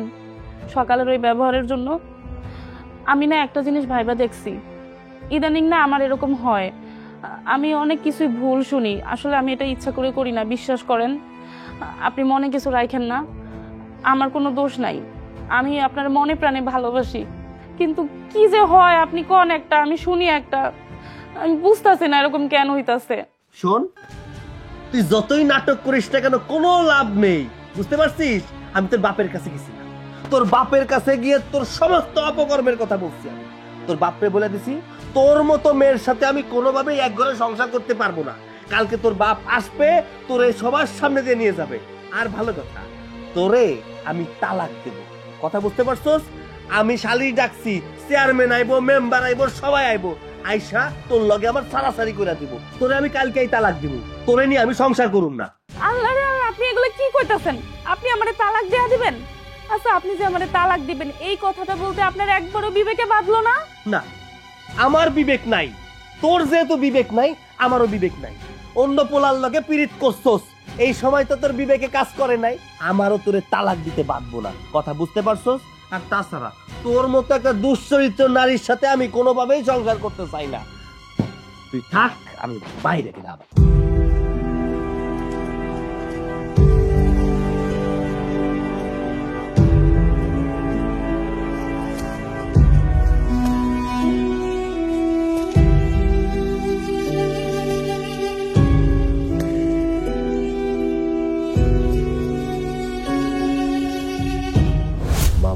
সকালের ওই ব্যবহারের জন্য? আমি না একটা জিনিস ভাইবা দেখছি, ইদানিং না আমার এরকম হয়, আমি অনেক কিছুই ভুল শুনি। আসলে আমি এটা ইচ্ছা করে করি না, বিশ্বাস করেন। আপনি মনে কিছু রাখেন না, আমার কোনো দোষ নাই। আমি আপনার মনে প্রাণে ভালোবাসি, কিন্তু কি যে হয় আপনি কোন একটা, আমি শুনি একটা, আমি বুঝতেছি না এরকম কেন হইতাছে। শোন, তুই যতই নাটক করিস না কেন, কোনো লাভ নেই, বুঝতে পারছিস? আমি তোর বাপের কাছে গেছিলাম, তোর বাপের কাছে গিয়ে তোর সমস্ত অপকর্মের কথা বলছি। আমি তোর বাপরে বলে দিছি, তোর মতো মেয়ের সাথে আমি কোনোভাবেই এক ঘরে সংসার করতে পারবো না। কালকে তোর বাপ আসবে, তোরে সবার সামনে দিয়ে নিয়ে যাবে। আর ভালো কথা, তোরে আমি তালাক দেব, কথা বুঝতে পারছস? আমি শালি ডাকছি, চেয়ারম্যান আইবো, মেম্বার আইবো, সবাই আইবো, আইসা তোর লগে আমার সারাসারি করে দিব। তোরে আমি কালকেই তালাক দিব, তোরে নিয়ে আমি সংসার করুম না। আল্লাহ রে আল্লাহ, আপনি এগুলো কি কইতাছেন? আপনি আমারে তালাক দেয়া দিবেন? আচ্ছা, আপনি যে আমারে তালাক দিবেন এই কথাটা বলতে আপনার একবারও বিবেকে বাঁধলো না? না, আমার বিবেক নাই। তোর যেহেতু বিবেক নাই, আমারও বিবেক নাই। অন্য পোলার লগে পীড়িত করছস, এই সময় তো তোর বিবেকে কাজ করে নাই। আমারও তোরে তালাক দিতে বাঁধবো না, কথা বুঝতে পারছস? আর তাছাড়া তোর মতো একটা দুশ্চরিত্র নারীর সাথে আমি কোনোভাবেই সংসার করতে চাই না। তুই থাক, আমি বাইরে গেলাম।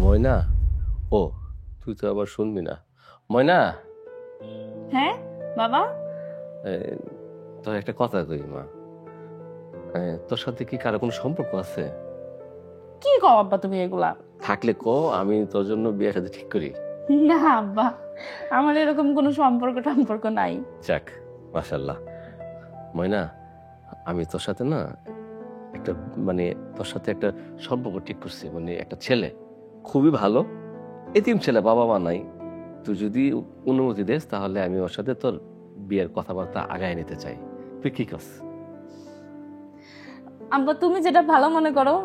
ময়না, ও তুই তো আবার শুনবি না। ময়না, হ্যাঁ বাবা? তোর একটা কথা কই মা, তোর সাথে কি কারো কোনো সম্পর্ক আছে? কি কও আব্বা তুমি এগুলা? থাকলে কো, আমি তোর জন্য বিয়ের সাথে ঠিক করি। না আব্বা, আমার এরকম কোনো সম্পর্ক নাই। যাক, মাশাআল্লাহ। ময়না, আমি তোর সাথে না একটা মানে তোর সাথে একটা সম্পর্ক ঠিক করছি। মানে একটা ছেলে খুবই ভালো, এতিম ছেলে, বাবা মা নাই। তুই যদি অনুমতি দেস তাহলে আমি ওর সাথে তোর বিয়ের কথাবার্তা আগায় নিতে চাই। তুই কি করস? আব্বা তুমি যেটা ভালো মনে করো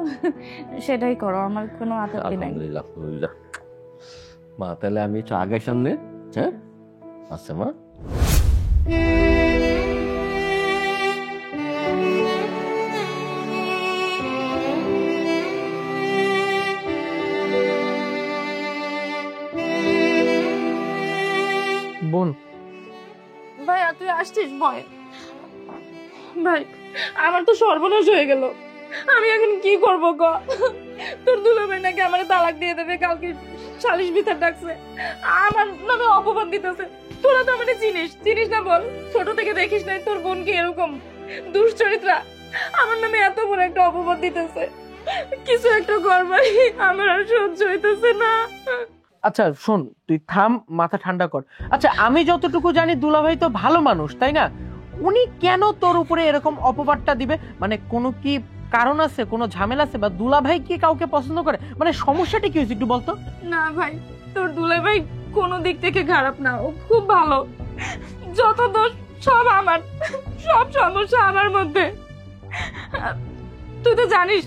সেটাই করো, আমার কোনো আপত্তি নাই। আলহামদুলিল্লাহ, আলহামদুলিল্লাহ। মা তাহলে আমি একটু আগে সামনে। হ্যাঁ আচ্ছা মা। বোন, ভাই তুই আসছিস? ভয় ভাই, আমার তো সর্বনাশ হয়ে গেল। আমি এখন কি করব ক? তোর দুলাভাই নাকি আমারে তালাক দিয়ে দেবে, কালকে সালিশ বিচার ডাকছে, আমার নামে অপবাদ দিতেছে। তোরা তো আমারে চিনিস না বল? ছোট থেকে দেখিস নাই তোর বোন কি এরকম দুশ্চরিত্রা? আমার নামে এত বড় একটা অপবাদ দিতেছে, কিছু একটা কর ভাই, আমার আর সহ্য হইতেছে না। আচ্ছা শোন, তুই থাম, মাথা ঠান্ডা কর। আচ্ছা, আমি যতটুকু জানি দুলাভাই তো ভালো মানুষ, তাই না? উনি কেন তোর উপরে এরকম অপবাদটা দিবে? মানে কোনো কি কারণ আছে, কোনো ঝামেলা আছে, বা দুলাভাই কি কাউকে পছন্দ করে? মানে সমস্যাটা কি হয়েছে একটু বলতো। না ভাই, তোর দুলাভাই কোনো দিক থেকে খারাপ না, ও খুব ভালো। যত দোষ সব আমার, সব সমস্যা আমার মধ্যে। তুই তো জানিস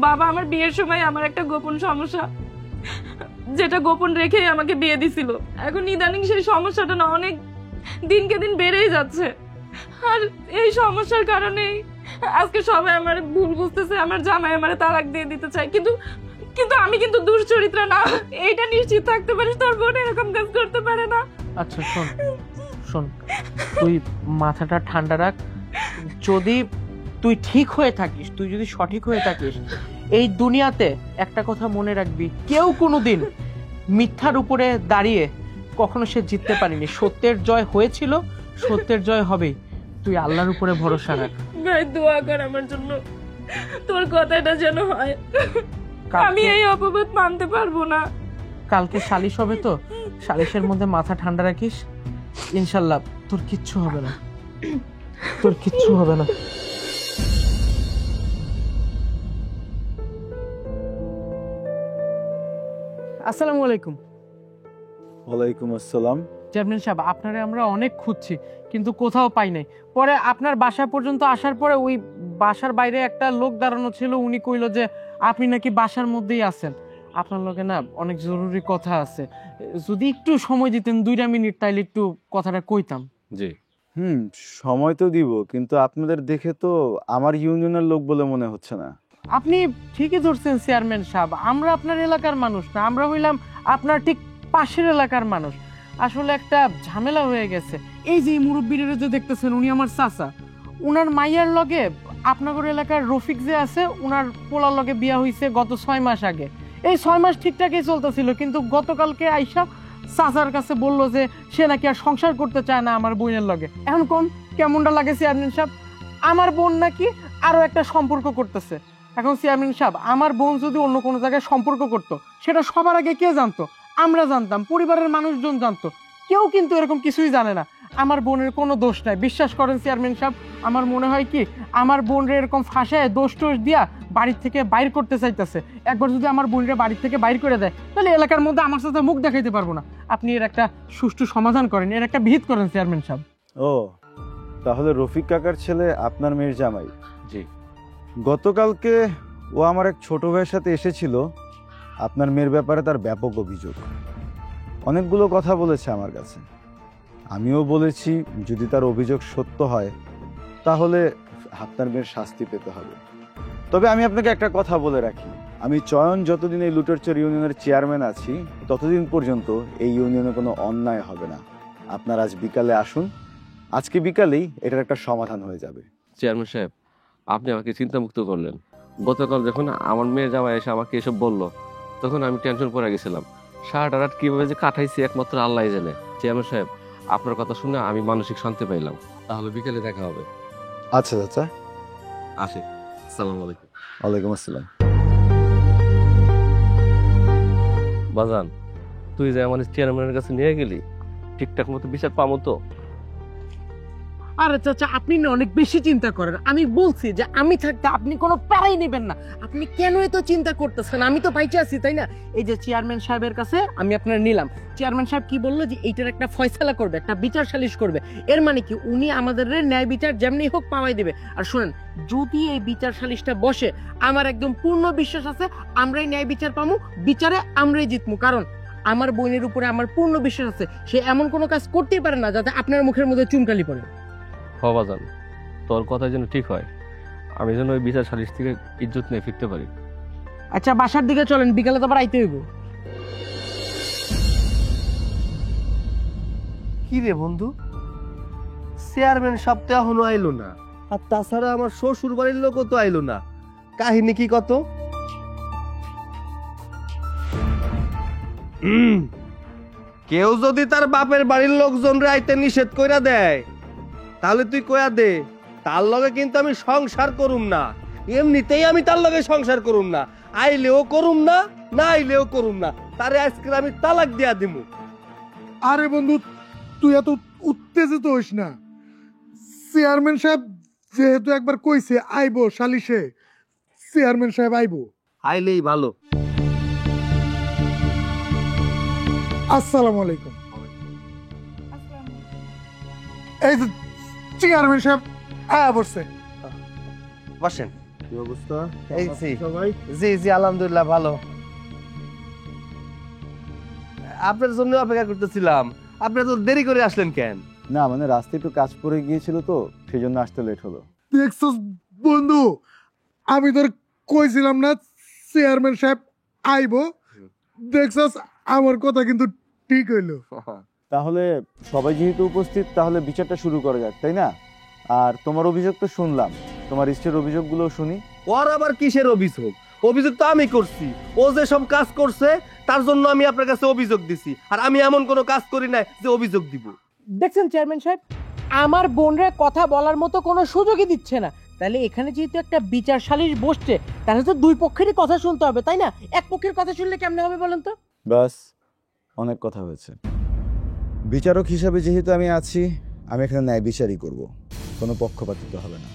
বাবা আমার বিয়ের সময় আমার একটা গোপন সমস্যা, যেটা গোপন রেখেই আমাকে বিয়ে দিছিল। এখন ইদানিং সেই সমস্যাটা না অনেক দিনকে দিন বেড়েই যাচ্ছে, আর এই সমস্যার কারণেই আজকে সবাই আমার ভুল বুঝতেছে, আমার জামাই আমারে তালাক দিয়ে দিতে চায়। কিন্তু কিন্তু আমি কিন্তু দুশ্চরিত্রা না, এইটা নিশ্চিত থাকতে পারিস, তোর বোন এরকম কাজ করতে পারে না। আচ্ছা শোন শোন, তুই মাথাটা ঠান্ডা রাখ। যদি তুই ঠিক হয়ে থাকিস, তুই যদি সঠিক হয়ে থাকিস, এই দুনিয়াতে একটা কথা মনে রাখবি, কেউ কোনোদিন মিথ্যার উপরে দাঁড়িয়ে কখনো সে জিততে পারেনি। সত্যের জয় হয়েছিল, সত্যের জয় হবেই। তুই আল্লাহর উপরে ভরসা রাখ। ভাই দোয়া কর আমার জন্য, তোর কথাটা যেন হয়। আমি এই অপবাদ মানতে পারবো না। কালকে সালিশ হবে তো, সালিশের মধ্যে মাথা ঠান্ডা রাখিস, ইনশাল্লাহ তোর কিচ্ছু হবে না, তোর কিচ্ছু হবে না। আসসালামু আলাইকুম। ওয়ালাইকুম আসসালাম। চেয়ারম্যান সাহেব, আপনারে আমরা অনেক খুঁজছি কিন্তু কোথাও পাই নাই। পরে আপনার বাসা পর্যন্ত আসার পরে ওই বাসার বাইরে একটা লোক দাঁড়ানো ছিল, উনি কইলো যে আপনি নাকি বাসার মধ্যেই আছেন, আপনার লগে না অনেক জরুরি কথা আছে, যদি একটু সময় দিতেন 2 মিনিট তাইলে একটু কথাটা কইতাম। জি সময় তো দিব, কিন্তু আপনাদের দেখে তো আমার ইউনিয়নের লোক বলে মনে হচ্ছে না। আপনি ঠিকই ধরছেন চেয়ারম্যান সাহেব, আমরা আপনার এলাকার মানুষ না, আমরা হইলাম আপনার ঠিক পাশের এলাকার মানুষ। আসলে একটা ঝামেলা হয়ে গেছে। এই যে মুরব্বীরা যে দেখতেছেন, উনি আমার চাচা, উনার মাইয়ার লগে আপনাদের এলাকার রফিক যে আছে, উনার পোলার লগে বিয়া হইছে গত 6 মাস আগে। এই 6 মাস ঠিকঠাকই চলতেছিল, কিন্তু গতকালকে আইসা চাচার কাছে বললো যে সে নাকি আর সংসার করতে চায় না আমার বোনের লগে। এখন কোন কেমনটা লাগে চেয়ারম্যান সাহেব? আমার বোন নাকি আরো একটা সম্পর্ক করতেছে। এখন চেয়ারম্যান সাহেব, আমার বোন যদি অন্য কোনো জায়গায় সম্পর্ক করতো, সেটা সবার আগে কে জানতো? আমরা জানতাম, পরিবারের মানুষজন জানতো। কেউ কিন্তু এরকম কিছুই জানে না। আমার বোনের কোনো দোষ নাই, বিশ্বাস করেন চেয়ারম্যান সাহেব। আমার মনে হয় কি, আমার বোনের এরকম ফাঁসায় দোষ টোষ দিয়া বাড়ির থেকে বাইর করতে চাইতেছে। একবার যদি আমার বোনের বাড়ির থেকে বাইর করে দেয়, তাহলে এলাকার মধ্যে আমার সাথে মুখ দেখাইতে পারবো না। আপনি এর একটা সুষ্ঠু সমাধান করেন, এর একটা বিহিত করেন চেয়ারম্যান সাহেব। ও, তাহলে রফিক কাকার ছেলে আপনার মেয়ের জামাই? জি। গতকালকে ও আমার এক ছোট ভাইয়ের সাথে এসেছিল, আপনার মেয়ের ব্যাপারে তার ব্যাপক অভিযোগ, অনেকগুলো কথা বলেছে আমার কাছে। আমিও বলেছি যদি তার অভিযোগ সত্য হয় তাহলে আপনার মেয়ের শাস্তি পেতে হবে। তবে আমি আপনাকে একটা কথা বলে রাখি, আমি চয়ন যতদিন এই লুটেরচর ইউনিয়নের চেয়ারম্যান আছি, ততদিন পর্যন্ত এই ইউনিয়নে কোনো অন্যায় হবে না। আপনার আজ বিকালে আসুন, আজকে বিকালেই এটার একটা সমাধান হয়ে যাবে। চেয়ারম্যান সাহেব, আপনি আমাকে চিন্তামুক্ত করলেন। গতকাল যখন আমার মেয়ে জামাই এসে আমাকে এসব বললো, তখন আমি টেনশন পড়ে গেছিলাম। সারাটা রাত কিভাবে যে কাটাইছি একমাত্র আল্লাহ জানে। চেয়ারম্যান সাহেব, আপনার কথা শুনে আমি মানসিক শান্তি পাইলাম। তাহলে বিকেলে দেখা হবে। আচ্ছা চাচা, আসি। আসসালামু আলাইকুম। ওয়ালাইকুম আসসালাম। বাজান, তুই যে আমার চেয়ারম্যানের কাছে নিয়ে গেলি, ঠিকঠাক মতো বিচার পাবো তো? আরে চাচা, আপনি না অনেক বেশি চিন্তা করেন। আমি বলছি যে আমি থাকতে আপনি কোনো প্যারাই নেবেন না। আপনি কেন এত চিন্তা করতেছেন? আমি তো বাইচে আছি, তাই না? এই যে চেয়ারম্যান সাহেবের কাছে আমি আপনার নিলাম, চেয়ারম্যান সাহেব কি বললো যে এইটার একটা ফয়সালা করবে, একটা বিচার সালিশ করবে। এর মানে কি, উনি আমাদের ন্যায় বিচার যেমনি হোক পাওয়াই দেবে। আর শুনেন, যদি এই বিচার সালিশটা বসে, আমার একদম পূর্ণ বিশ্বাস আছে আমরাই ন্যায় বিচার পাবো, বিচারে আমরাই জিতবো। কারণ আমার বোনের উপরে আমার পূর্ণ বিশ্বাস আছে, সে এমন কোনো কাজ করতেই পারে না যাতে আপনার মুখের মধ্যে চুনকালি পড়ে। বাজান, তোর কথা যেন ঠিক হয়, আমি যেন ওই বিচার সালিশ থেকে ইজ্জত নিয়ে ফিরতে পারি। আচ্ছা, বাসার দিকে চলেন, বিকালে তো আবার আইতে হইব। কি রে বন্ধু, চেয়ারম্যান সাহেব তো এখনো আইলো না, আর তাছাড়া আমার শ্বশুর বাড়ির লোকও তো আইলো না। কাহিনী কি কত? কেউ যদি তার বাপের বাড়ির লোকজনরে আইতে নিষেধ কইরা দেয়, তাহলে তুই কইয়া দে তার লগে কিন্তু আমি সংসার করুম না। এমনিতেই আমি তার লগে সংসার করুম না, আইলেও করুম না, না আইলেও করুম না। তারে আজকে আমি তালাক দিয়া দিমু। আরে বন্ধু, তুই এত উত্তেজিত হইস না। চেয়ারম্যান সাহেব যেহেতু একবার কইছে আইবো সালিশে, চেয়ারম্যান সাহেব আইবো। আইলেই ভালো। আসসালামু আলাইকুম। এই যে চেয়ারম্যান সাহেব আয়া বসছে। বসেন। কি অবস্থা? এই জি। সবাই জি জি আলহামদুলিল্লাহ ভালো। আপনার জন্য অপেক্ষা করতেছিলাম, আপনি তো দেরি করে আসলেন কেন? না মানে রাস্তায় একটু কাজ পড়ে গিয়েছিল তো সেই জন্য আসতে লেট হলো। দেখছস বন্ধু, আমি তোর কইছিলাম না চেয়ারম্যান সাহেব আইবো, দেখছস আমার কথা কিন্তু ঠিক হইলো। তাহলে সবাই যেহেতু উপস্থিত তাহলে বিচারটা শুরু করা যাক, তাই না? আর তোমার অভিযোগ তো শুনলাম, তোমার স্ত্রীর অভিযোগগুলো শুনি। ওর আবার কিসের অভিযোগ? অভিযোগ তো আমি করছি। ও যে সব কাজ করছে তার জন্য আমি আপনার কাছে অভিযোগ দিছি, আর আমি এমন কোনো কাজ করি নাই যে অভিযোগ দিব। দেখছেন চেয়ারম্যান সাহেব, আমার বোনরা কথা বলার মতো কোনো সুযোগই দিচ্ছে না। তাহলে এখানে যেহেতু একটা বিচার সালিশ বসছে, তাহলে তো দুই পক্ষেরই কথা শুনতে হবে, তাই না? এক পক্ষের কথা শুনলে কেমনে হবে বলেন তো? বাস, অনেক কথা হয়েছে। বিচারক হিসাবে যেহেতু আমি আছি, আমি এখানে ন্যায় বিচারই করব, কোনো পক্ষপাতিত্ব হবে না,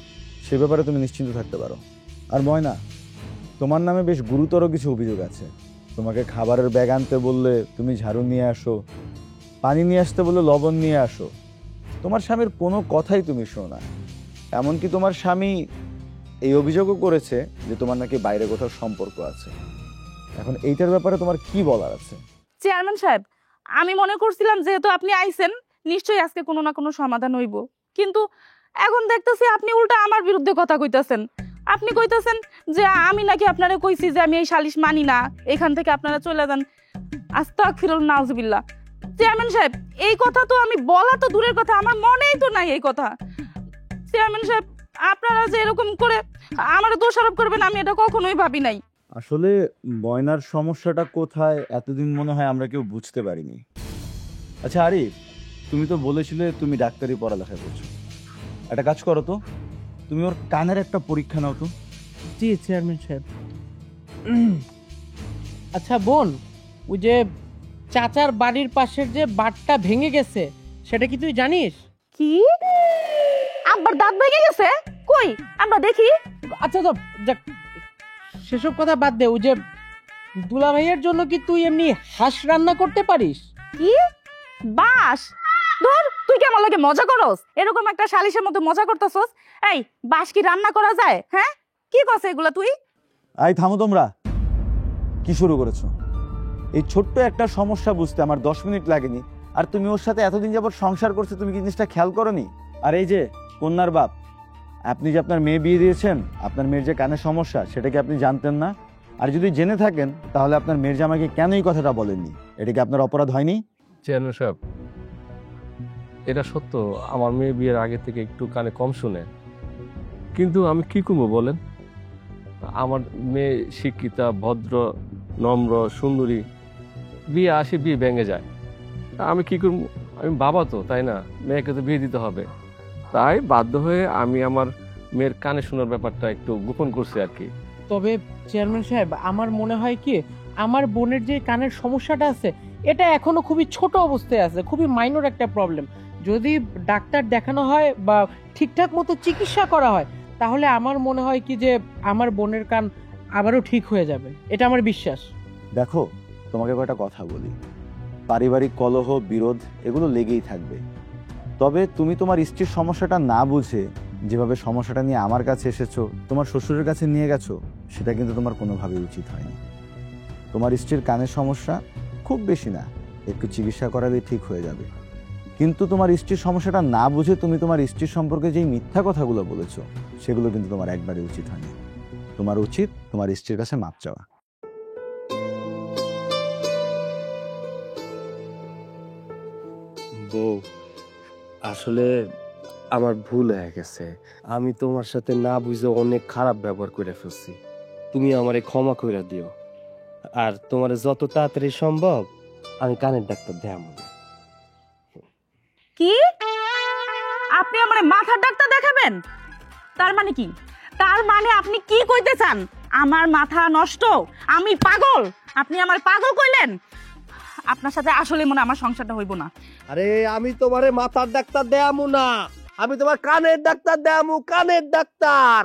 সে ব্যাপারে তুমি নিশ্চিন্ত থাকতে পারো। আর ময়না, তোমার নামে বেশ গুরুতর কিছু অভিযোগ আছে। তোমাকে খাবারের ব্যাগ আনতে বললে তুমি ঝাড়ু নিয়ে আসো, পানি নিয়ে আসতে বললে লবণ নিয়ে আসো। তোমার স্বামীর কোনো কথাই তুমি শোনো না। এমনকি তোমার স্বামী এই অভিযোগও করেছে যে তোমার নাকি বাইরে কোথাও সম্পর্ক আছে। এখন এইটার ব্যাপারে তোমার কি বলার আছে? চেয়ারম্যান সাহেব, আমি মনে করছিলাম যেহেতু আপনি আইছেন নিশ্চয়ই আজকে কোনো না কোনো সমাধান হইব, কিন্তু এখন দেখতেছি আপনি উল্টা আমার বিরুদ্ধে কথা কইতাছেন। আপনি কইতাছেন যে আমি নাকি আপনারা কইছি যে আমি এই সালিশ মানি না, এখান থেকে আপনারা চলে যান। আস্তাগফিরুল্লাহ, নাউজুবিল্লাহ। চেয়ারম্যান সাহেব, এই কথা তো আমি বলা তো দূরের কথা, আমার মনেই তো নাই এই কথা। চেয়ারম্যান সাহেব, আপনারা যে এরকম করে আমার দোষারোপ করবেন আমি এটা কখনোই ভাবি নাই। আসলে ময়নার সমস্যাটা কোথায় এতদিন মনে হয় আমরা কেউ বুঝতে পারিনি। আচ্ছা আরিফ, তুমি তো বলেছিলে তুমি ডাক্তারি পড়ালেখা করছো, একটা কাজ করো তো, তুমি ওর কানের একটা পরীক্ষা নাও তো। জি চেয়ারম্যান সাহেব। আচ্ছা বোন, ওই যে চাচার বাড়ির পাশের যে বাঁটটা ভেঙে গেছে সেটা কি তুই জানিস? কি? আব্বার দাঁত ভেঙে গেছে? কই আমরা দেখি। আচ্ছা তো যাক, সেসব কথা বাদ দে। ওই যে দুলা ভাইয়ের জন্য কি তুই এমনি হাঁস রান্না করতে পারিস? কি? বাস? ধর, তুই কি আমার লাগে মজা করস? এরকম একটা শালিশের মতো মজা করতেছস? এই বাস কি রান্না করা যায়? হ্যাঁ, কি কস এগুলা তুই? আই থামো তোমরা, কি শুরু করেছো? এই ছোট্ট একটা সমস্যা বুঝতে আমার 10 মিনিট লাগেনি, আর তুমি ওর সাথে এতদিন যাবত সংসার করছো, তুমি কি জিনিসটা খেয়াল করোনি? আর এই যে কন্যার বাপ, আপনি যে আপনার মেয়ে বিয়ে দিয়েছেন, আপনার মেয়ের যে কানের সমস্যা সেটা কি আপনি জানতেন না? আর যদি জেনে থাকেন তাহলে আপনার মেয়ের জামাইকে কেন এই কথাটা বলেননি? এটা কি আপনার অপরাধ হয়নি? চেয়ারম্যান সাহেব, এটা সত্য, আমার মেয়ে বিয়ের আগে থেকে একটু কানে কম শুনে, কিন্তু আমি কি করবো বলেন? আমার মেয়ে শিক্ষিতা, ভদ্র, নম্র, সুন্দরী, বিয়ে আসে বিয়ে ভেঙে যায়, আমি কি করবো? আমি বাবা তো, তাই না? মেয়েকে তো বিয়ে দিতে হবে। তাই বাধ্য হয়ে আমি আমার মেয়ের কানে শোনার ব্যাপারটা একটু গোপন করছি আর কি। তবে চেয়ারম্যান সাহেব, আমার মনে হয় কি, আমার বোনের যে কানের সমস্যাটা আছে এটা এখনো খুবই ছোট অবস্থায় আছে, খুবই মাইনর একটা প্রবলেম। যদি ডাক্তার দেখানো হয় বা ঠিকঠাক মতো চিকিৎসা করা হয় তাহলে আমার মনে হয় কি যে আমার বোনের কান আবারও ঠিক হয়ে যাবে, এটা আমার বিশ্বাস। দেখো, তোমাকে কয়েকটা কথা বলি, পারিবারিক কলহ, বিরোধ এগুলো লেগেই থাকবে। তবে তুমি তোমার স্ত্রীর সমস্যাটা না বুঝে যেভাবে সমস্যাটা নিয়ে আমার কাছে এসেছো, তোমার শ্বশুরের কাছে নিয়ে গেছো, সেটা কিন্তু তোমার কোনোভাবেই উচিত হয়নি। তোমার স্ত্রীর কানের সমস্যা খুব বেশি না, একটু চিকিৎসা করালেই ঠিক হয়ে যাবে। কিন্তু তোমার স্ত্রীর সমস্যাটা না বুঝে তুমি তোমার স্ত্রীর সম্পর্কে যেই মিথ্যা কথাগুলো বলেছো সেগুলো কিন্তু তোমার একবারে উচিত হয়নি। তোমার উচিত তোমার স্ত্রীর কাছে মাপ চাওয়া। বউ, আসলে আমার ভুল হয়ে গেছে। আমি তোমার সাথে না বুঝে অনেক খারাপ ব্যবহার করে ফেলছি। তুমি আমারে ক্ষমা করে দিও, আর তোমার যত তাড়াতাড়ি সম্ভব আমি কানের ডাক্তার দেখাবো। কি? আপনি আমার মাথার ডাক্তার দেখাবেন? তার মানে কি? তার মানে আপনি কি কইতে চান? আমার মাথা নষ্ট, আমি পাগল? আপনি আমার পাগল কইলেন? আপনার সাথে আসলে মনে আমার সংসারটা হইব না। আরে আমি তোমারে মাথার ডাক্তার দেয়ামু না, আমি তোমার কানের ডাক্তার দেয়ামু, কানের ডাক্তার।